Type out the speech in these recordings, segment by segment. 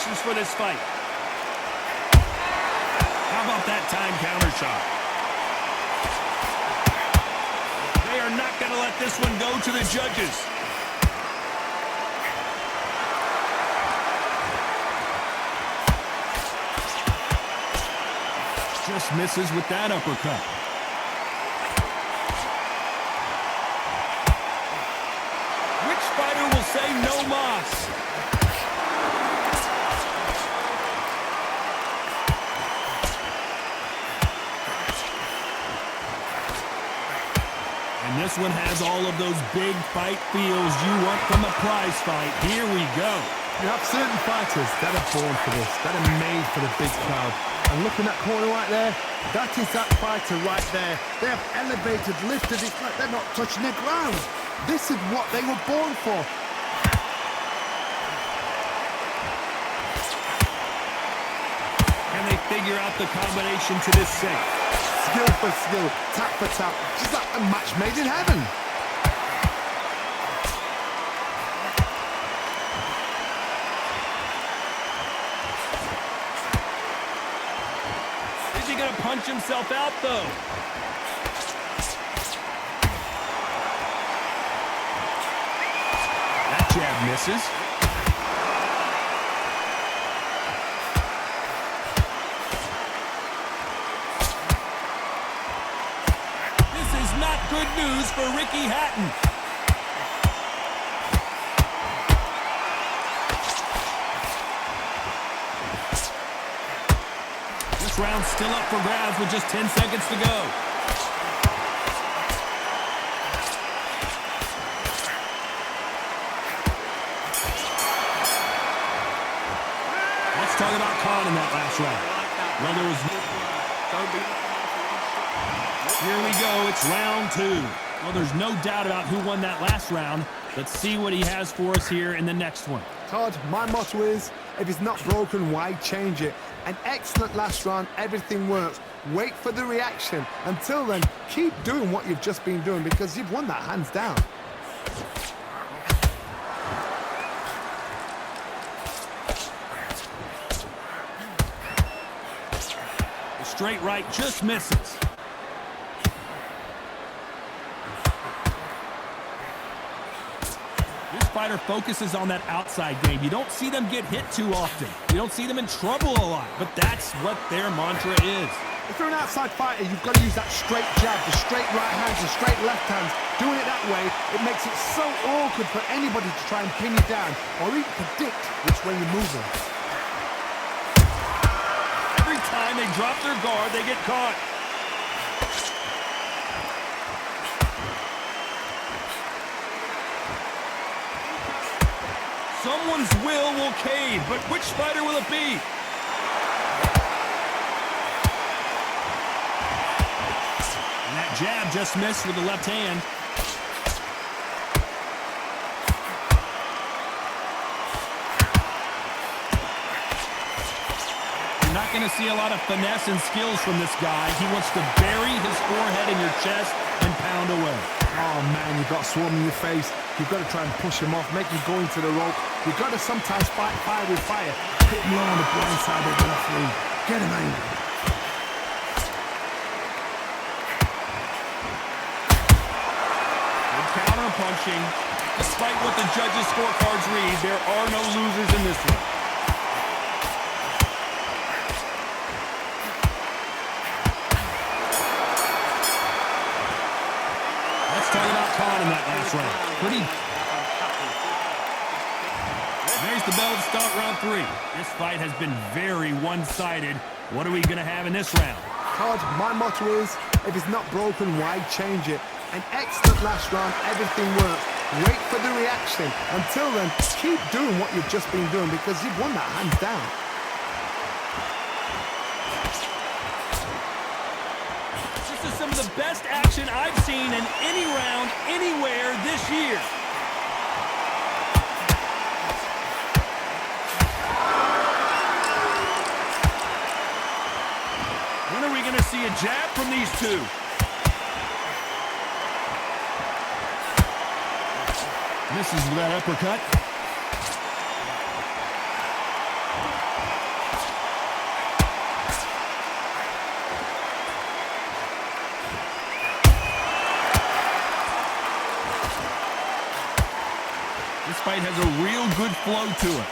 expectations for this fight. How about that time counter shot? They are not going to let this one go to the judges. Just misses with that uppercut. Which fighter will say no mas? And this one has all of those big fight feels you want from a prize fight. Here we go. You have certain fighters that are born for this, that are made for the big crowd. And look in that corner right there, that is that fighter right there. They have elevated, lifted, it's like they're not touching the ground. This is what they were born for. Can they figure out the combination to this sink? Skill for skill, tap for tap, just like a match made in heaven. Is he going to punch himself out, though? That jab misses. This is not good news for Ricky Hatton. This round's still up for grabs with just 10 seconds to go. Let's talk about Khan in that last round. Well, there was Here we go, it's round two. Well, there's no doubt about who won that last round. Let's see what he has for us here in the next one. Todd, my motto is, if it's not broken, why change it? An excellent last round, everything works. Wait for the reaction. Until then, keep doing what you've just been doing because you've won that hands down. The straight right just misses. This fighter focuses on that outside game. You don't see them get hit too often. You don't see them in trouble a lot, but that's what their mantra is. If you're an outside fighter, you've got to use that straight jab, the straight right hands, the straight left hands. Doing it that way, it makes it so awkward for anybody to try and pin you down or even predict which way you're moving. Every time they drop their guard, they get caught. Someone's will cave, but which fighter will it be? And that jab just missed with the left hand. You're not going to see a lot of finesse and skills from this guy. He wants to bury his forehead in your chest and pound away. Oh man, you've got swarm in your face. You've got to try and push him off, make him go into the rope. You've got to sometimes fight fire with fire. Hit him low on the blind side of the referee. Get him angry. Good counter punching. Despite what the judges' scorecards read, there are no losers in this one. Talking about Khan in that last round. There's the bell to start round three. This fight has been very one-sided. What are we going to have in this round? Todd, my motto is, if it's not broken, why change it? An excellent last round, everything works. Wait for the reaction. Until then, keep doing what you've just been doing because you've won that hands down. Some of the best action I've seen in any round, anywhere this year. When are we going to see a jab from these two? Misses with that uppercut. fight has a real good flow to it.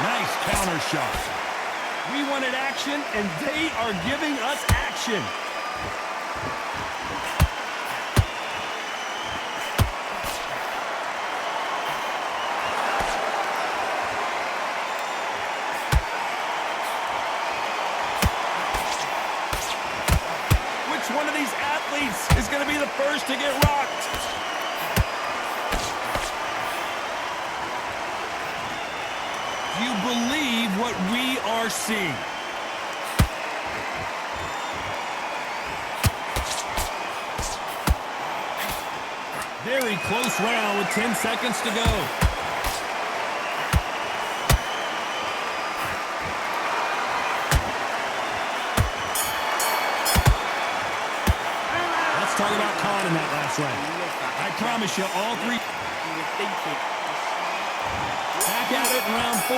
Nice counter shot. We wanted action, and they are giving us action. Which one of these athletes is going to be the first to get rocked? Do you believe what we are seeing? Very close round with 10 seconds to go. Let's talk about Khan in that last round. I promise you, all three back at it in round 4.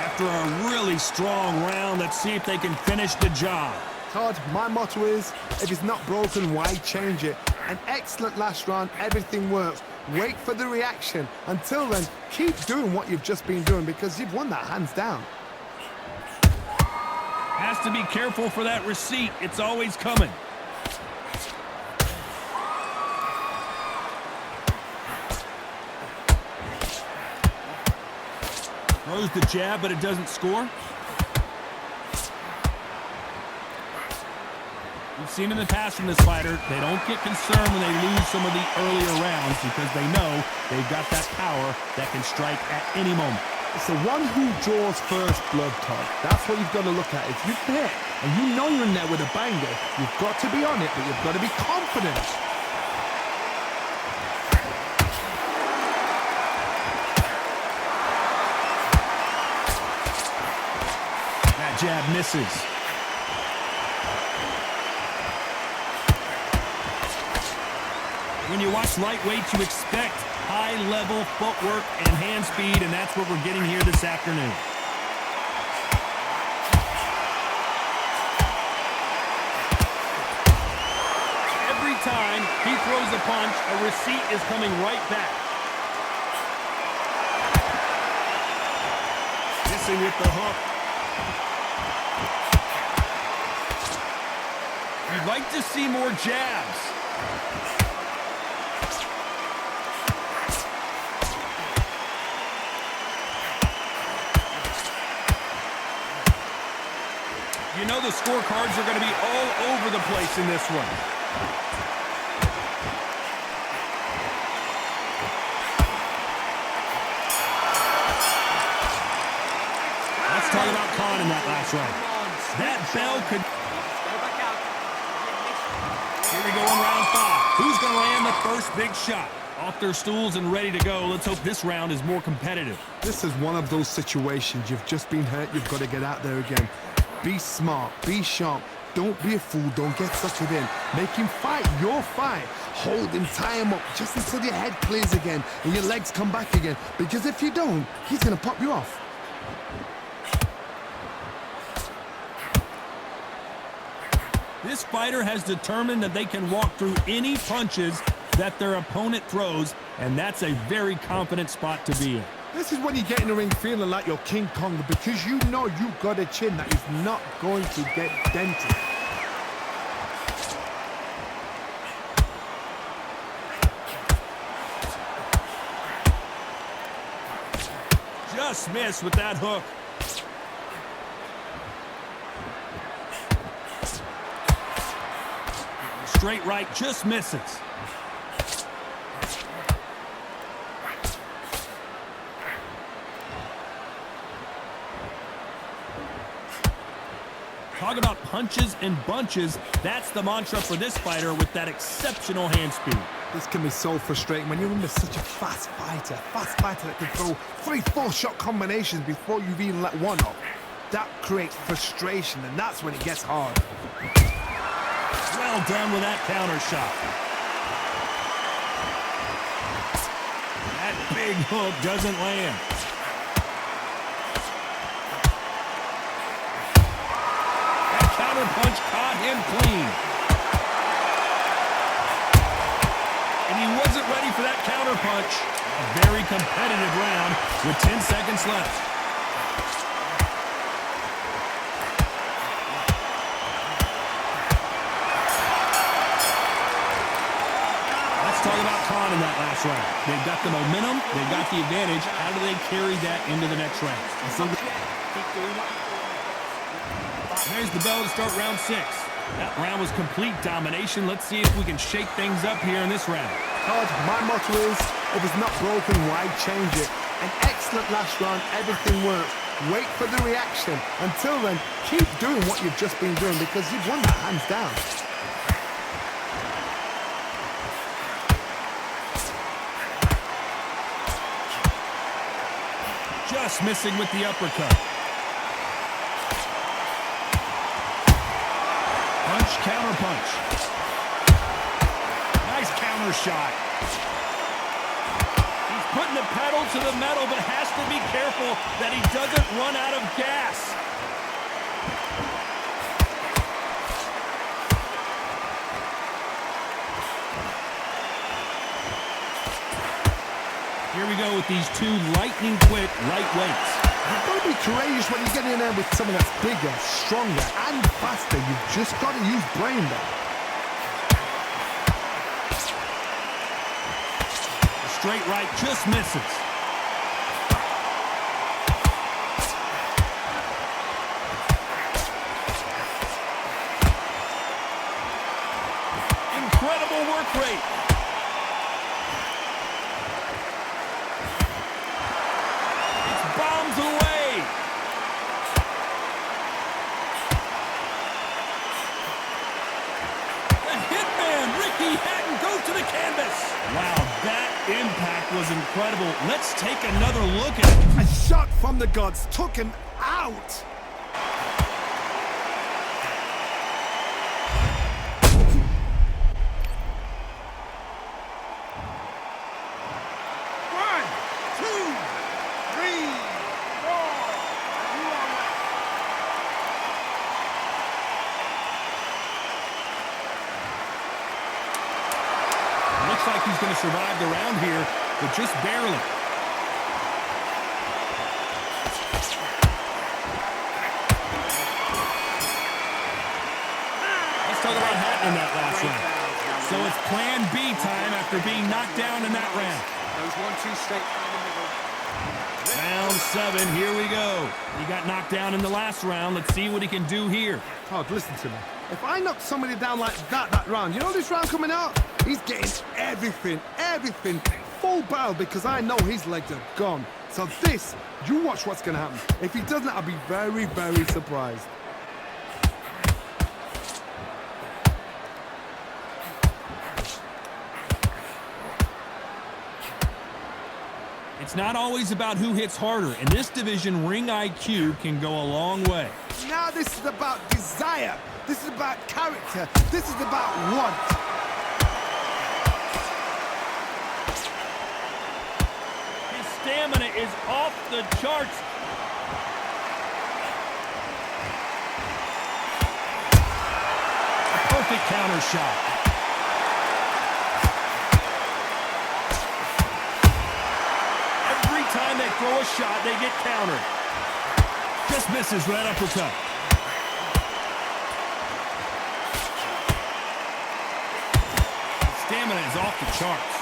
After a really strong round, let's see if they can finish the job. Todd, my motto is, if it's not broken, why change it? An excellent last round, everything works. Wait for the reaction. Until then, keep doing what you've just been doing because you've won that hands down. Has to be careful for that receipt. It's always coming. Throws the jab, but it doesn't score. We've seen in the past from this fighter, they don't get concerned when they lose some of the earlier rounds because they know they've got that power that can strike at any moment. It's the one who draws first blood, Todd. That's what you've got to look at. If you hit and you know you're in there with a banger, you've got to be on it, but you've got to be confident. That jab misses. When you watch lightweight, you expect high-level footwork and hand speed, and that's what we're getting here this afternoon. Every time he throws a punch, a receipt is coming right back. Missing with the hook. You'd like to see more jabs. You know the scorecards are going to be all over the place in this one. Let's talk about Khan in that last round. That bell could... Here we go in round 5. Who's going to land the first big shot? Off their stools and ready to go. Let's hope this round is more competitive. This is one of those situations. You've just been hurt. You've got to get out there again. Be smart, be sharp, don't be a fool, don't get suckered in. Make him fight your fight. Hold him, tie him up, just until your head clears again and your legs come back again. Because if you don't, he's gonna pop you off. This fighter has determined that they can walk through any punches that their opponent throws, and that's a very confident spot to be in. This is when you get in the ring feeling like you're King Kong because you know you've got a chin that is not going to get dented. Just missed with that hook. Straight right, just misses. Talk about punches and bunches. That's the mantra for this fighter with that exceptional hand speed. This can be so frustrating when you're under such a fast fighter that can throw 3-4 shot combinations before you've even let one off. That creates frustration, and that's when it gets hard. Well done with that counter shot. That big hook doesn't land. counterpunch caught him clean. And he wasn't ready for that counterpunch. A very competitive round with 10 seconds left. Let's talk about Khan in that last round. They've got the momentum. They've got the advantage. How do they carry that into the next round? There's the bell to start round 6. That round was complete domination. Let's see if we can shake things up here in this round. Todd, my motto is, if it's not broken, why change it? An excellent last round, everything worked. Wait for the reaction. Until then, keep doing what you've just been doing because you've won that hands down. Just missing with the uppercut. Punch, counter punch. Nice counter shot. He's putting the pedal to the metal, but has to be careful that he doesn't run out of gas. Here we go with these two lightning-quick lightweights. You've got to be courageous when you get in there with someone that's bigger, stronger, and faster. You've just got to use brain there. The straight right just misses. Incredible work rate. Wow, that impact was incredible. Let's take another look at it. A shot from the gods took him out. One, two, three, four. Looks like he's going to survive the round here, but just barely. Let's talk about Hatton in that last round. So it's plan B time after being knocked down in that round. Those 1-2 straight down the middle. Round 7, here we go. He got knocked down in the last round. Let's see what he can do here. Todd, listen to me. If I knock somebody down like that round, you know this round coming out? He's getting everything, full barrel because I know his legs are gone. So this, you watch what's going to happen. If he doesn't, I'll be very, very surprised. It's not always about who hits harder. In this division, ring IQ can go a long way. Now this is about desire. This is about character. This is about want. His stamina is off the charts. A perfect counter shot. Every time they throw a shot, they get countered. Just misses right uppercut. Stamina is off the charts.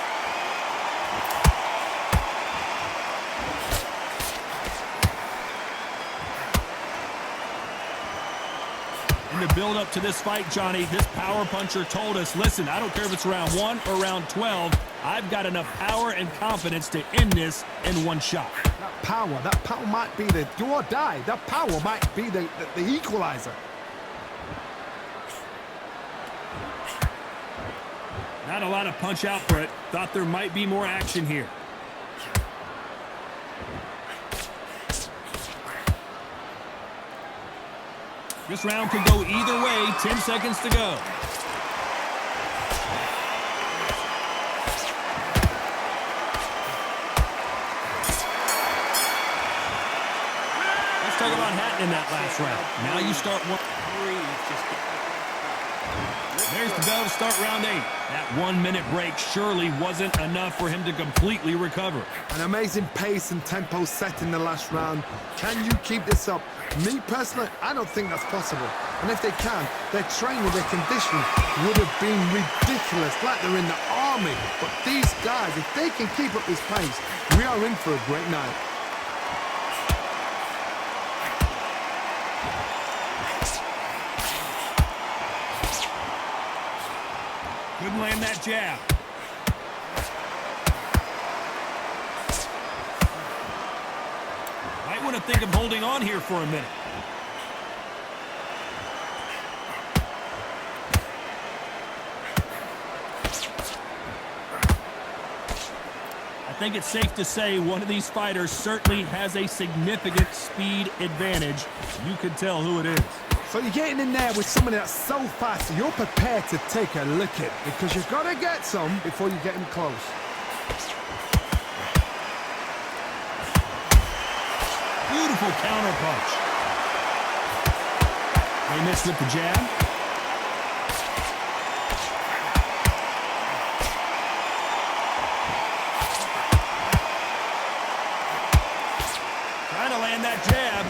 In the build-up to this fight, Johnny, this power puncher told us, listen, I don't care if it's round 1 or round 12, I've got enough power and confidence to end this in one shot. That power might be the do or die. That power might be the equalizer. Not a lot of punch out for it. Thought there might be more action here. This round could go either way. 10 seconds to go. Let's talk about Hatton in that last round. Now you start one. Breathe. Just get There's the bell to start round 8. That 1-minute break surely wasn't enough for him to completely recover. An amazing pace and tempo set in the last round. Can you keep this up? Me personally, I don't think that's possible. And if they can, their training, their conditioning would have been ridiculous, like they're in the army. But these guys, if they can keep up this pace, we are in for a great night. Couldn't land that jab. Might want to think of holding on here for a minute. I think it's safe to say one of these fighters certainly has a significant speed advantage. You can tell who it is. So you're getting in there with somebody that's so fast, you're prepared to take a licking because you've got to get some before you get him close. Beautiful counter punch. They missed with the jab. Trying to land that jab.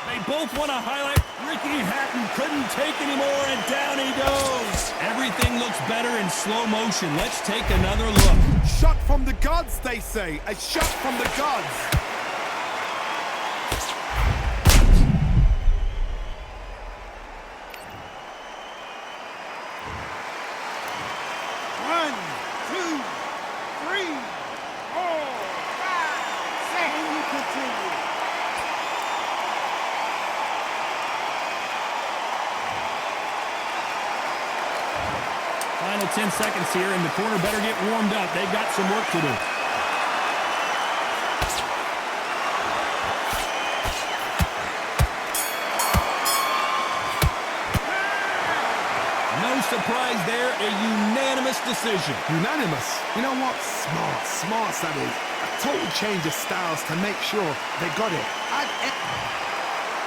They both want to highlight Ricky Hatton couldn't take anymore, and down he goes. Everything looks better in slow motion. Let's take another look. Shot from the gods, they say. A shot from the gods. One, two, three, four, five, six. And you continue. Final 10 seconds here, and the corner better get warmed up. They've got some work to do. No surprise there, a unanimous decision. Unanimous. You know what? Smart that is. A total change of styles to make sure they got it.